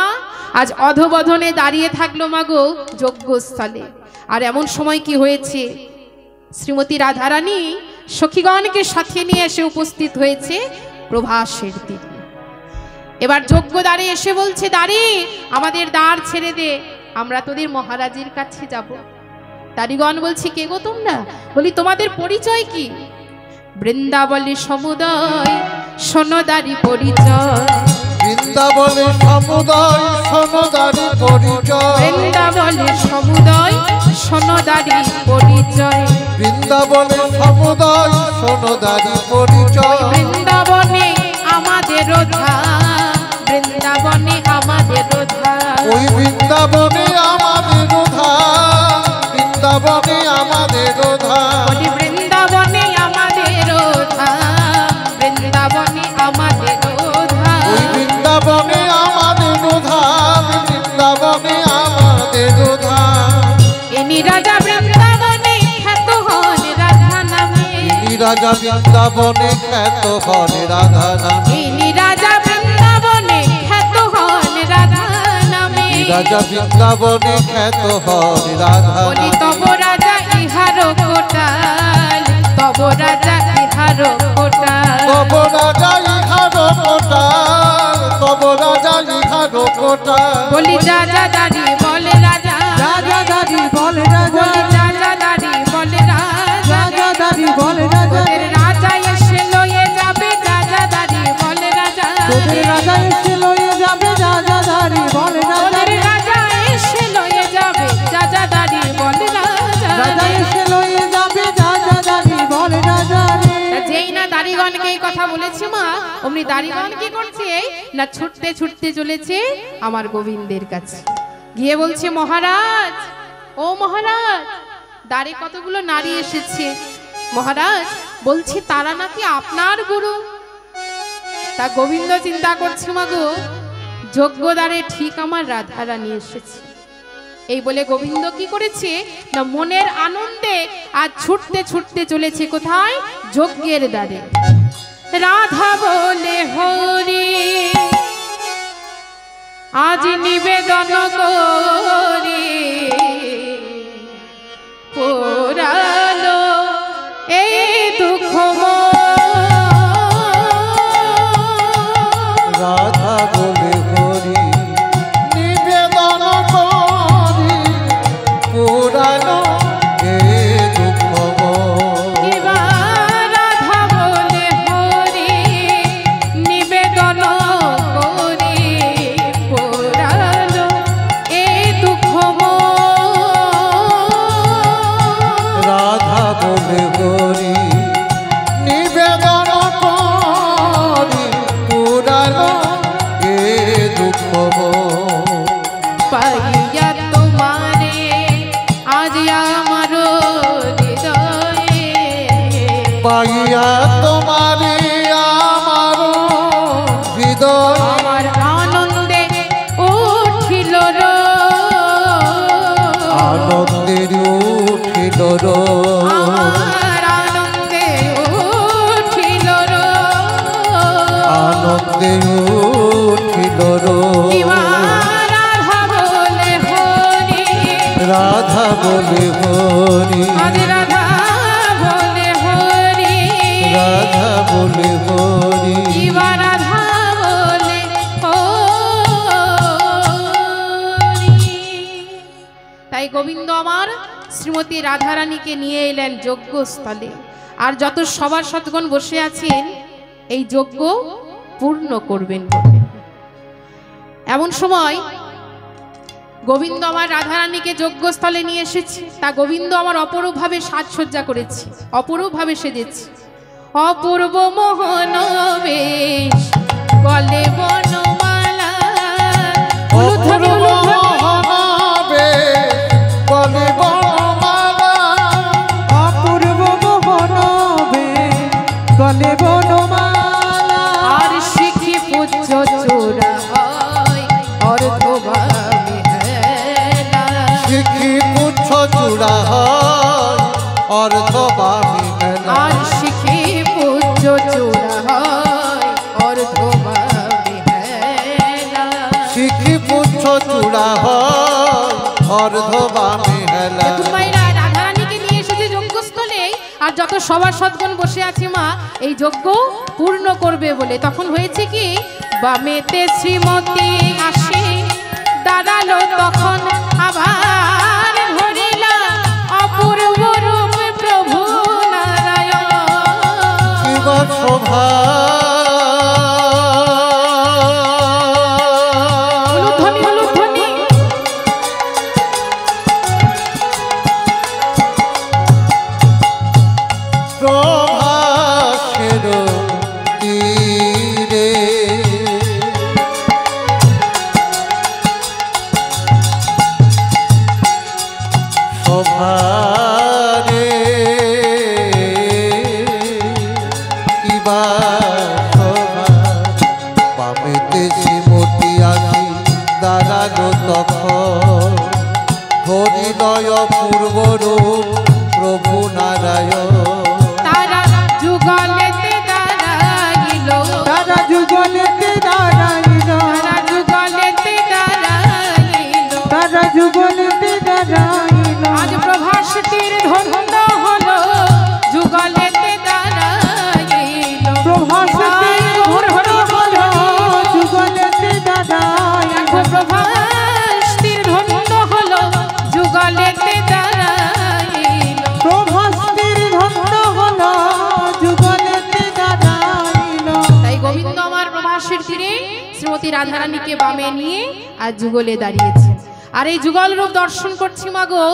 আজ অধবধনে দাঁড়িয়ে থাকলো মাগো যজ্ঞস্থলে। আর এমন সময় কি হয়েছে, শ্রীমতী রাধারানী সখীগণকে সাথে নিয়ে এসে উপস্থিত হয়েছে প্রভাসের দিনে। এবার যজ্ঞ দ্বারে এসে বলছে, দাঁড়ি আমাদের দ্বার ছেড়ে দে, আমরা তোদের মহারাজের কাছে যাব। দাড়িগণ বলছে, কে গো তোমরা? বলি তোমাদের পরিচয় কি? বৃন্দাবলী সমুদয় সোনদারি পরিচয়, বৃন্দাবলী সমুদয় সোনদারি পরিচয়, বৃন্দাবলী সমুদয় সোনদারি পরিচয়, বৃন্দাবলী সমুদয় সোনদারি পরিচয়, বৃন্দাবনে আমাদের ধাম, বৃন্দাবনে আমাদের ধাম, ওই বৃন্দাবনে আমাদের ধাম, বৃন্দাবনে আমাদের ধাম, ওই বৃন্দাবনে আমাদের ধাম, বৃন্দাবনে আমাদের ধাম, ওই বৃন্দাবনে আমাদের ধাম, বৃন্দাবনে আমাদের ধাম। ইনি রাজা বৃন্দাবনে খ্যাত হন রাধা নামে, ইনি রাজা বৃন্দাবনে খ্যাত হন রাধা নামে, ইনি রাজা বৃন্দাবনে খ্যাত হন রাধা নামে, রাজা বৃন্দাবনে খ্যাত হন রাধা বলি নামে। তব রাজা ইহার কোটাল, তব রাজা ইহার কোটাল, তব রাজা ইহার কোটাল, তব রাজা ইহার কোটাল, বলি রাজা দাঁড়ি বলে রাজা, রাজা দাড়িগণকে এই কথা বলেছে মা, অমনি দাড়িগণ কি করছে না ছুটতে ছুটতে চলেছে আমার গোবিন্দের কাছে, গিয়ে বলছে মহারাজ, ও মহারাজ, দ্বারে কতগুলো নারী এসেছে মহারাজ, বলছে তারা নাকি আপনার গুরু। তা গোবিন্দ চিন্তা করছে মাগো, যজ্ঞ দ্বারে ঠিক আমার রাধারানী এসেছে। এই বলে গোবিন্দ কি করেছে না মনের আনন্দে আজ ছুটতে ছুটতে চলেছে কোথায়, যজ্ঞের দ্বারে। রাধা বলে হরি আজ নিবেদন করি, পোড়ালো এই দুঃখ রাধা বলে হরি নিবেদন করি, পুরানো এ দুঃখ রাধা বলে হরি নিবেদন করি, পোড়ালো এই দুঃখ রাধা বলে হরি নিবেদন করি, পুরানো এ দুঃখ পাইয়া তোমারে আজ আমার হৃদয়ে, পাইয়া তোমারে আমার হৃদয়, আমার আনন্দে উঠিল আনন্দের উঠিল আমার আনন্দে উঠিল আনন্দের উঠিল রাধা বলে হরি রাধা বলে হরি আজ রাধা বলে হরি রাধা বলে হরি রাধা বলে হরি। তাই গোবিন্দ আমার শ্রীমতী রাধারানীকে নিয়ে এলেন যজ্ঞস্থলে, আর যত সভাসদগণ বসে আছেন এই যজ্ঞ পূর্ণ করবেন বলে। এমন সময় গোবিন্দ আমার রাধারানীকে যজ্ঞস্থলে নিয়ে এসেছে, তা গোবিন্দ আমার অপরূপভাবে সাজসজ্জা করেছে, অপরূপভাবে সেজেছে। অপূর্ব মোহন বেশ গলে বনমালা, উলুধ্বনি, উলুধ্বনি। বলে বনমালা, অপূর্ব মোহন গলে বনমালা, আর শিখি পূজ্য চোরা হয় অর্ধভাবে হেলা, শিখি পুচ্ছ চূড়া হয় অর্ধবামী মেলা, আর শিখি পূজ্য চোরা হয় অর্ধভাবে হেলা। শিখি পুচ্ছ চূড়া হয় অর্ধবামী হেলা। দেখুন মায়েরা, রাধারানীকে নিয়ে এসেছে যজ্ঞস্থলে, আর যত সভাসদগণ বসে আছে মা এই যজ্ঞ পূর্ণ করবে বলে। তখন হয়েছে কি, বামেতে শ্রীমতী আসে দাঁড়ালো, তখন আবার ধরিলা অপূর্ব রূপ প্রভু নারায়ণ। শিবা শোভা উলুধ্বনি, উলুধ্বনি। প্রভাসের তীরে শোভারে কিবা শোভা, পামেতে শ্রীমতী আসি দাঁড়ালো তখন, হরিদয় পূর্বরূপ প্রভু নারায়ণ। তারা যুগলেতে দাঁড়াইল, তারা যুগলেতে দাঁড়াইল, তারা যুগলেতে দাঁড়াইল, তারা যুগলেতে দাঁড়াইল, আজ প্রভাসটির ধন্য হলো যুগলেতে দাঁড়াইল। প্রভাসতে হর হর হলো যুগলেতে দাঁড়াইল, দেখো প্রভাসটির ধন্য হলো যুগলেতে দাঁড়াইল। প্রভাস্তির ধন্য হলো যুগলেতে দাঁড়াইল। তাই গোবিন্দ আমার প্রভাসের তীরে শ্রীমতী রাধারানীকে বামে নিয়ে আর যুগলে দাঁড়িয়েছে। আর এই যুগল রূপ দর্শন করছি মাগো,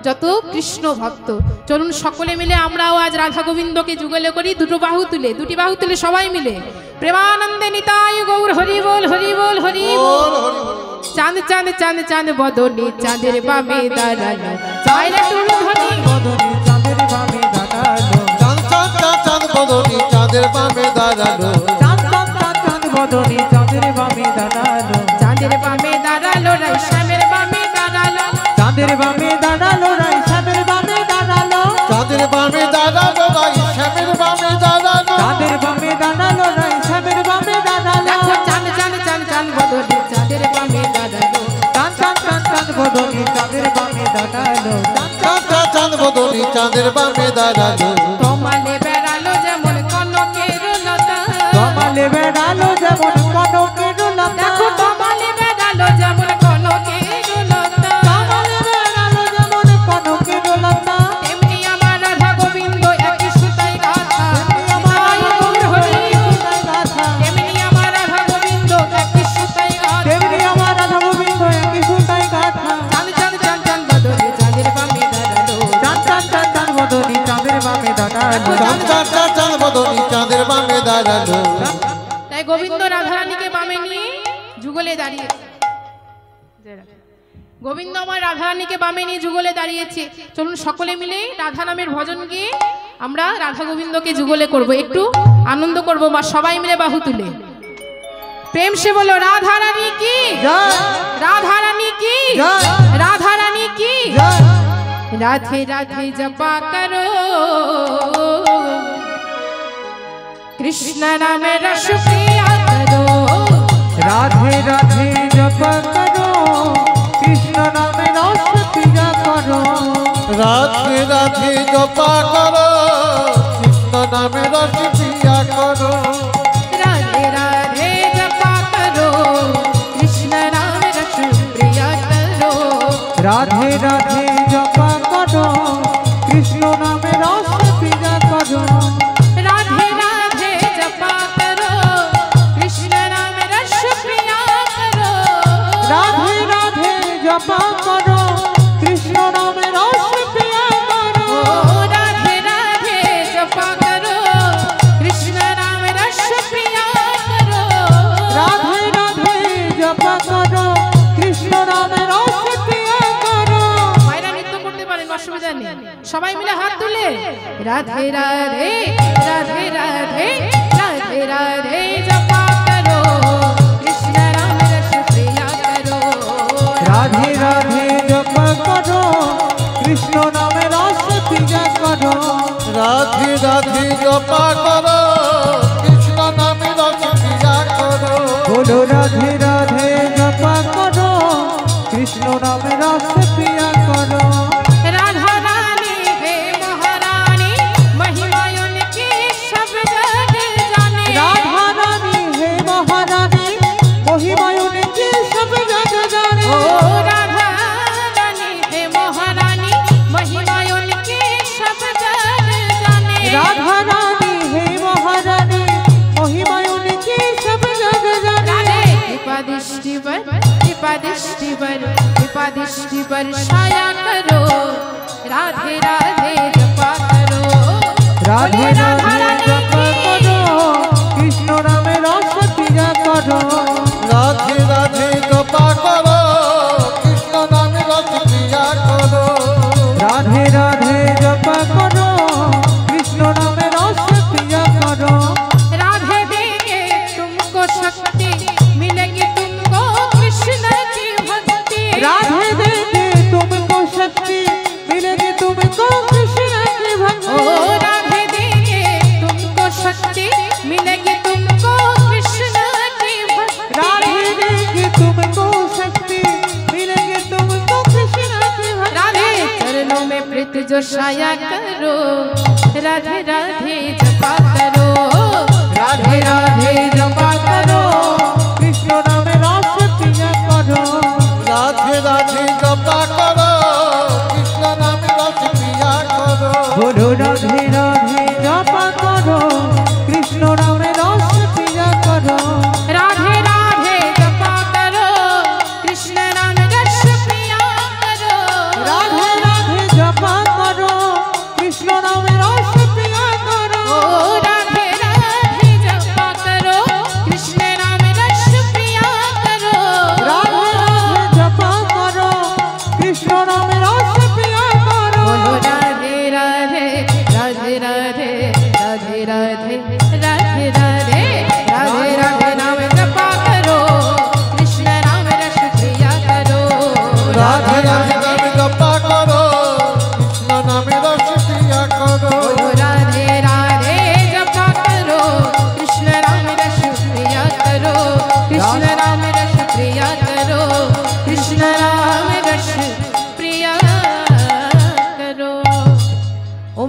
যত কৃষ্ণ ভক্ত। চলুন সকলে মিলে আমরাও আজ রাধা গোবিন্দকে যুগলে করি, দুটি বাহু তুলে সবাই মিলে প্রেমানন্দে নিতাই গৌর হরি বল হরি বল হরি বল। চাঁদ চাঁদ চাঁদ চাঁদ বদনে চাঁদের বামে দাঁড়ানো, বাইরে টুরু ধ্বনি বদনে চাঁদের বামে দাঁড়ালো, চাঁদ চাঁদ চাঁদ চাঁদ বদনি চাঁদের বামে দাঁড়ালো, চাঁদ চাঁদ চাঁদ চাঁদ বদনে চাঁদের বামে দাঁড়ালো, চাঁদের বামে দাঁড়ালো রাই শ্যামের বামে দাঁড়ালো, চাঁদের বামে দাঁড়ালো রাই শ্যামের বামে দাঁড়ালো, চাঁদের বামে দাঁড়ালো রাই শ্যামের বামে দাঁড়ালো, চাঁদের বামে দাঁড়ালো রাই শ্যামের বামে দাঁড়ালো, দেখো চাঁদ চাঁদ চাঁদ চাঁদ বদনে চাঁদের বামে দাঁড়ালো, চাঁদ চাঁদ চাঁদ চাঁদ বদনে চাঁদের বামে দাঁড়ালো, চাঁদ চাঁদ চাঁদ বদনি চাঁদের বামে দাঁড়ালো, কমালে বেড়ালো যেমন কনকের লতা, কমালে বেড়ালো যেমন কনকের লতা, দেখো কমালে বেড়ালো যেমন কনকের লতা, কমালে বেড়ালো যেমন কনকের লতা, তেমনি আমার রাধা গোবিন্দ একই সুতায় গাঁথা, আমার গৌর হরি বল। সুতায় গাঁথা, তেমনি আমার রাধা গোবিন্দ একই সুতায় গাঁথা, তেমনি আমার রাধা গোবিন্দ একই সুতায় গাঁথা, চাঁদ চাঁদ চাঁদ চাঁদ বদনে চাঁদের বামে দাঁড়ালো, চাঁদ চাঁদ চাঁদ চাঁদ বদনে চাঁদের বামে দাঁড়ালো, চাঁদ চাঁদ চাঁদ চাঁদ বদনি চাঁদের বামে দাঁড়ালো। তাই গোবিন্দ রাধারানীকে বামে নিয়ে যুগলে দাঁড়িয়ে, গোবিন্দ আমার রাধারানীকে বামে নিয়ে যুগলে দাঁড়িয়েছে। চলুন সকলে মিলে রাধা নামের ভজন গিয়ে আমরা রাধা গোবিন্দকে যুগলে করব, একটু আনন্দ করব মা সবাই মিলে বাহু তুলে প্রেম সে বলো রাধা রানী কি, জয় রাধা রানী কি, জয়। রাধা রানী কি, জয় राधे राधे जपा करो कृष्ण नाम रस पिया करो, राधे राधे जप करो कृष्ण नाम रस पिया करो, রাধে রাধে জপা করো কৃষ্ণ নামে রস পিয়া করো, राधे राधे जपा करो कृष्ण नाम रस प्रिया करो, राधे राधे जप करो कृष्ण नाम रस पिया करो, राधे राधे जपा करो कृष्ण नाम रस प्रिया करो, राधे राधे जप करो कृष्ण नाम रस पिया करो, ओ राधे राधे जपा करो कृष्ण नाम रस पिया करो, राधे राधे जप करो कृष्ण नाम रस पिया करो। মায়েরা নৃত্য করতে পারেন, অসুবিধা নেই, সবাই মিলে হাত তুলে রাধে রাধে রাধে রাধে রাধে রাধে জপা করো কৃষ্ণ নাম রস প্রিয়া করো, राधे राधे जप करो कृष्ण नाम रस पिया करो, রাধে রাধে জপা করো কৃষ্ণ নামে রস পিয়া করো, बोलो राधे राधे जप करो कृष्ण नाम रस पिया करो, राधा रानी हे महारानी महिमा उनकी सब जग जाने, राधा रानी हे महारानी महिमा उनकी सब जग जाने, ओ राधा रानी हे महारानी महिमा उनकी सब जग जाने, राधा रानी हे महारानी महिमा उनकी सब जग जाने, राधे कृपा दृष्टि पर कृपा दृष्टि पर कृपा दृष्टि पर छाया करो, राधे राधे जपा करो, राधे बोले राधा राधे रानी जप करो कृष्ण नाम रस पिया करो, রাধে রাধে জপা করো কৃষ্ণ নামে রস পিয়া করো, राधे राधे जप करो कृष्ण नाम रस पिया करो, राधे देंगे तुमको शक्ति मिलेगी तुमको कृष्ण की भक्ति, राधे देंगे तुमको शक्ति मिलेगी तुमको कृष्ण की ओ भक्ति, राधे देंगे तुमको शक्ति मिलेगी तुमको कृष्ण की भक्ति, राधे देंगे तुमको शक्ति मिलेगी तुमको कृष्ण की भक्ति, राधे चरणों में प्रीत जो छाया करो, राधे राधे जपा करो, राधे राधे जपा करो कृष्ण नाम रस पिया करो, রাধে রাধে জপা করো কৃষ্ণ নামে রস পিয়া করো, बोलो राधे राधे जपा करो कृष्ण नाम रस पिया करो, राधे राधे जपा करो कृष्ण नाम रस पिया करो, राधे राधे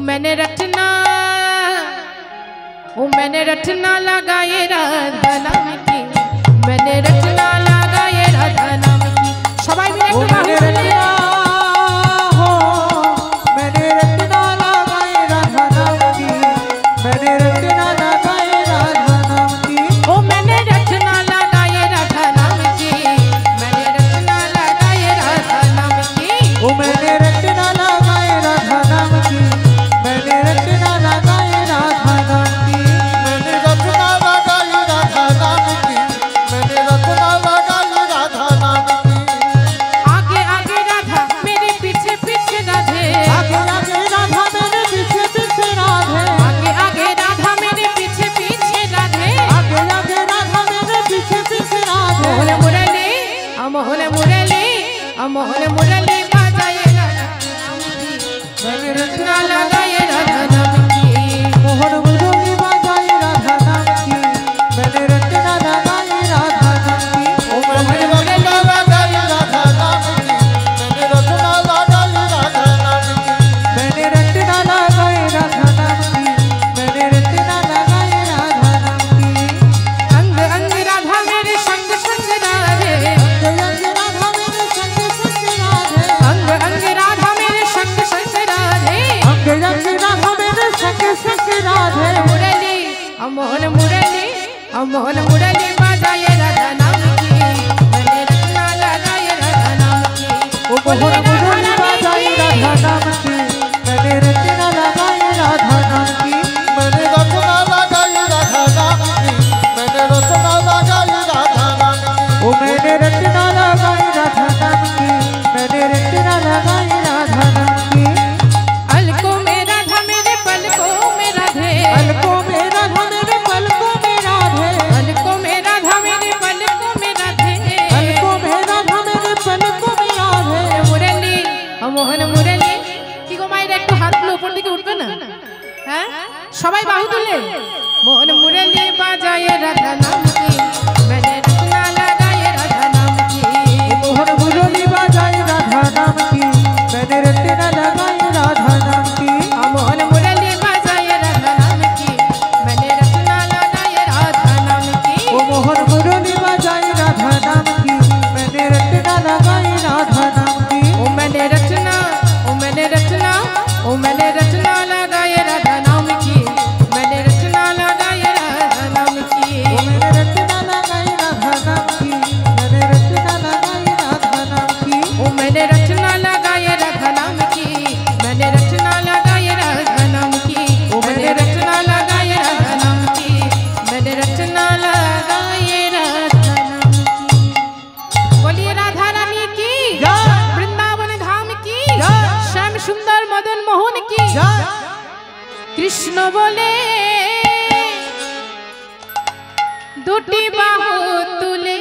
मैंने रटना लगाए राधा नाम की, मैंने रटना लगाए राधा नाम की। सबाई मिले ओ मैंने रटना हो, मैंने रटना लगाए राधा नाम की, मैंने रटना लगाए राधा नाम की। ओ मैंने रटना लगाए राधा नाम की, मैंने रटना लगाए राधा नाम की। ओ मैंने रटना लगाए राधा नाम की, मैंने रटना लगाए राधा नाम की। मैंने रचना लगाई राधा नाम की, मैंने रचना लगाई राधा नाम की। आगे आगे राधा मेरे पीछे पीछे राधे, आगे आगे राधा मेरे पीछे पीछे राधे, आगे आगे राधा मेरे पीछे पीछे राधे। आगे आगे राधा मेरे पीछे पीछे राधे। मोहन मुरली अमोहन मुरली अमोहन मुरली बाजाए राधा नाम की, मैंने रटना लगाए राधा नाम की। मोहन मुरली बाजाए राधा नाम की, मैंने रटना लगाए राधा नाम की। ओ मैंने रचना लगाई राधा नाम की, मैंने रचना लगाई राधा नाम की। मैंने रटना लगाए राधा नाम की, मैंने रटना लगाए राधा नाम की। अंग अंग राधा मेरे संग संग राधे, अंग अंग राधा मेरे संग संग राधे, अंग अंग राधा मेरे संग संग राधे। अंग अंग राधा मेरे संग संग राधे। मुरली अमोहन मुरली अमोहन मुरली बाजाए राधा नाम की, मैंने रटना लगाए राधा नाम की। ओ मोहन मुरली बाजाए राधा नाम की, मैंने रटना लगाए राधा नाम की। मैंने रचना लगाई राधा नाम की, मैंने रचना लगाई राधा नाम की। ओ मैंने रटना लगाए राधा नाम की, मैंने रटना लगाए राधा नाम की। अलको में राधा मेरे पलकों में राधे, पलकों में राधा मेरे पलकों में राधे, अलको में राधा मेरे पलकों में राधे। पलकों में राधा मेरे पलकों में राधे। मुरली अमोहन मुरली কি গো মায়ের একটু হাতগুলো উপর দিকে উঠবে না? হ্যাঁ সবাই বাহু তুলে মোহন মুরলি বাজায়ে রাধা নাম কি, मैंने रटना लगाए राधा नाम की। मोहन मुरली बाजाए राधा नाम की, मैंने रटना लगाए राधा नाम की। मोहन मुरली बाजाए राधा नाम की, मैंने रटना लगाए राधा नाम की। ओ मोहन मुरली बाजाए राधा नाम की, मैंने रटना लगाए राधा नाम की। ओ मैंने रटना ओ मैंने रटना ओ मैंने रटना लगाए राधा नाम की, मैंने रटना लगाए राधा नाम की। ओ मैंने रटना लगाए राधा नाम की, मैंने रटना लगाए राधा नाम की। ओ मैंने रटना लगाए राधा नाम की, मैंने रटना लगाए राधा नाम की। ओ मैंने रटना लगाए राधा नाम की, मैंने रटना लगाए राधा नाम की। बोलिए राधा रानी की जय। वृंदावन धाम की श्याम सुंदर मदन मोहन की। কৃষ্ণ বলে দুটি বাহু তুলে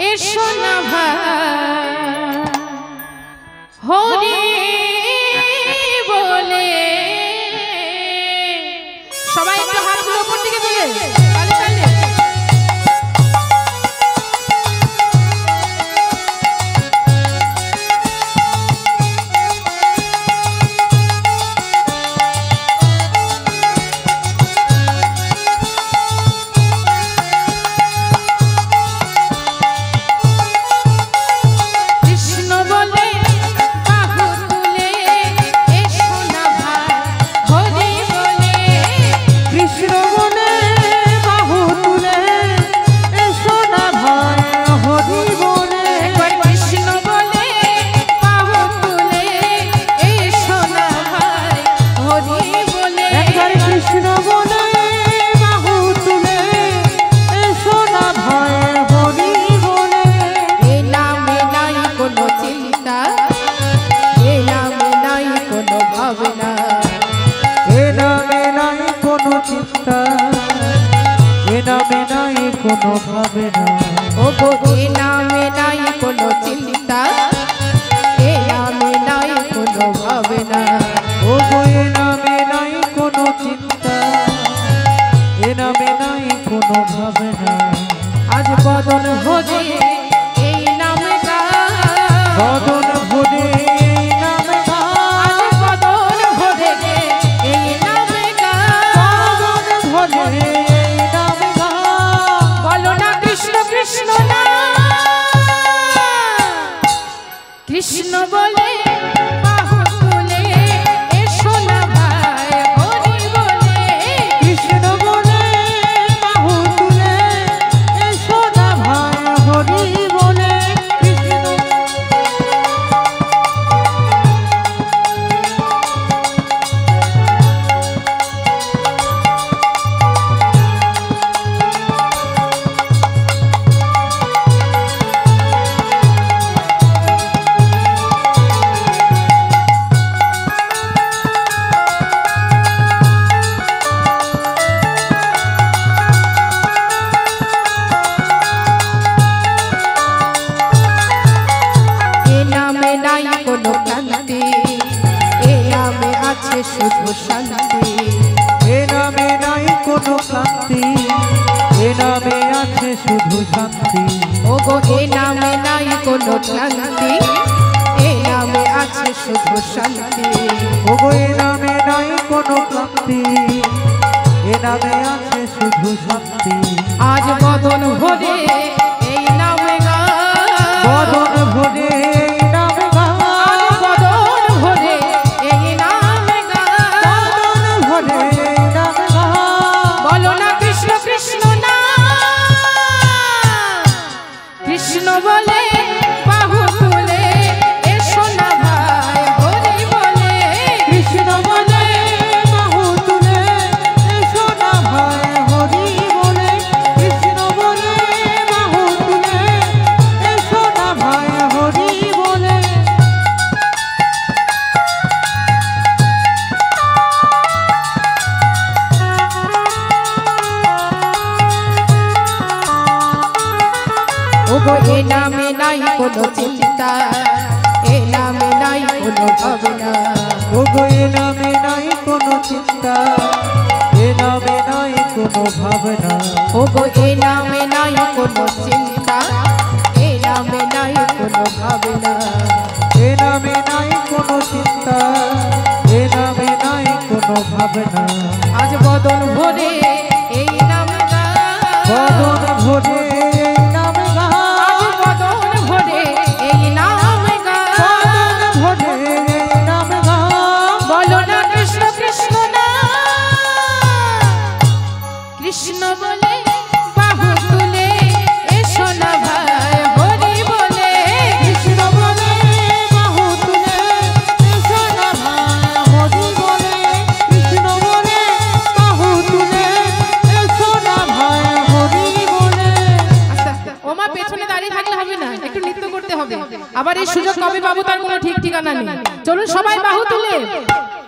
এসো না ভাই, হরি বলে। সবাই একটু হাতগুলো উপর দিকে তুলে তালে তালে। কৃষ্ণ বলে বাহু তুলে এসো না ভাই, হরি বলে। কৃষ্ণ বলে বাহু তুলে এসো না ভাই, হরি বলে। একবার কৃষ্ণ বলে বাহু তুলে এসো না ভাই, হরি বলে। একবার কৃষ্ণ বলে বাহু তুলে এসো না ভাই, হরি বলে। এ নামে নাই কোনো চিন্তা, এ নামে নাই কোনো ভাবনা, এ নামে নাই কোনো চিন্তা, এ নামে নাই কোনো ভাবনা। ও গো এ নামে নাই কোনো চিন্তা, এ নামে নাই কোনো ভাবনা। ও গো এ নামে নাই কোনো চিন্তা, এ নামে নাই কোনো ভাবনা। আজ বদন ভোজে এই নামে গায়, বদন ভরে এই নামে গায়, আজ আছে শুধু শান্তি, এ নামে নাই কোনো ক্লান্তি, এ নামে আছে শুধু শান্তি। ওগো এ নামে নাই কোনো ক্লান্তি, এ নামে আছে শুধু শান্তি। ওগো এ নামে নাই কোনো ক্লান্তি, এ নামে আছে শুধু শান্তি। আজ বদন ভরে এই নামে গান, বদন ভরে এই নামে গান, আজ বদন ভরে এই নামে গান। বদন ভরে এই নামে গান। বলো না কৃষ্ণ কৃষ্ণ না, কৃষ্ণ বলে বাহু তুলে এসো না ভাই হরি বলে। কৃষ্ণ বলে বাহু তুলে এসো না ভাই হরি বলে। কৃষ্ণ বলে বাহু তুলে এসো না ভাই হরি বলে। ওগো এ নামে নাই কোনো চিন্তা, এ নামে নাই কোনো ভাবনা। ওগো এ নামে নাই কোনো চিন্তা, এ নামে নাই কোনো ভাবনা। ওগো এ নামে নাই কোনো চিন্তা, এ নামে নাই কোনো ভাবনা। এ নামে নাই কোনো চিন্তা, এ নামে নাই কোনো ভাবনা। আজ বদন ভরে এই নামে গান, বদন ভরে এই নামে গান, আজ বদন ভরে এই নামে গান। বদন ভরে এই নামে গান। বলো না কৃষ্ণ কৃষ্ণ না, কৃষ্ণ বলে বাহু তুলে এসো না ভাই হরি বলে। কৃষ্ণ বলে বাহু তুলে এসো না ভাই হরি বলে। কৃষ্ণ বলে বাহু তুলে এসো না ভাই হরি বলে। আস্তে আস্তে ওমা পেছনে দাঁড়িয়ে থাকলে হবে না, একটু নৃত্য করতে হবে। আবার এই সুযোগ কবে পাবো তার কোনো ঠিক ঠিকানা নেই। চলুন সবাই বাহু তুলে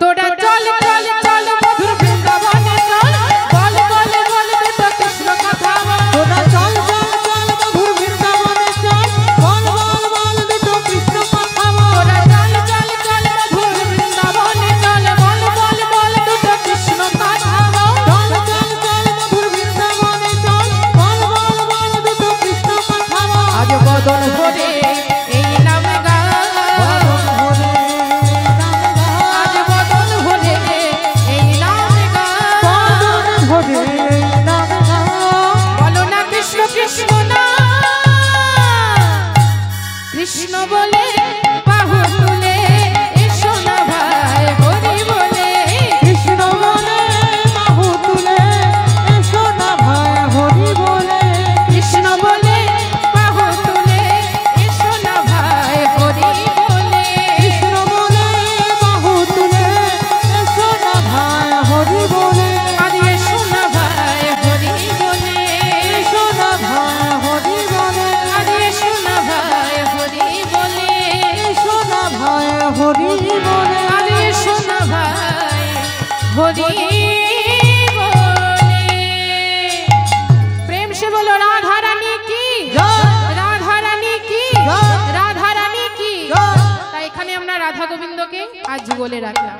তোরা চল চল চল মধুর বৃন্দাবনে চল, বল বল বল দুটো কৃষ্ণ কথা বল। তোরা চল চল চল মধুর বৃন্দাবনে চল, বল বল বল দুটো কৃষ্ণ কথা বল। তোরা চল চল চল মধুর বৃন্দাবনে চল, বল বল বল দুটো কৃষ্ণ কথা বল। চল চল চল মধুর বৃন্দাবনে চল, বল বল বল দুটো কৃষ্ণ কথা বল। আজ বদন ভরে এই নামে গান, বদন ভরে এই নামে গান, আজ বদন ভরে এই নামে গান। বদন ভরে এই নামে গান। বলো না কৃষ্ণ কৃষ্ণ না, কৃষ্ণ বলে বাহু তুলে এসো না ভাই হরি বলে। কৃষ্ণ বলে বাহু তুলে এসো না ভাই হরি বলে। কৃষ্ণ বলে বাহু তুলে এসো না ভাই হরি বলে। কৃষ্ণ বলে বাহু তুলে এসো না ভাই হরি বলে। আজ এসো না ভাই হরি বলে। এসো না ভাই হরি বলে। আজ এসো না ভাই হরি বলে। এসো না ভাই হরি বলে। আজ এসো না ভাই হরি বলে। প্রেম সে বলো রাধা রানী কি, রাধা রানী কি, রাধা রানী কি। তাই এখানে আমরা রাধা গোবিন্দকে আজ যুগলে রাখলাম।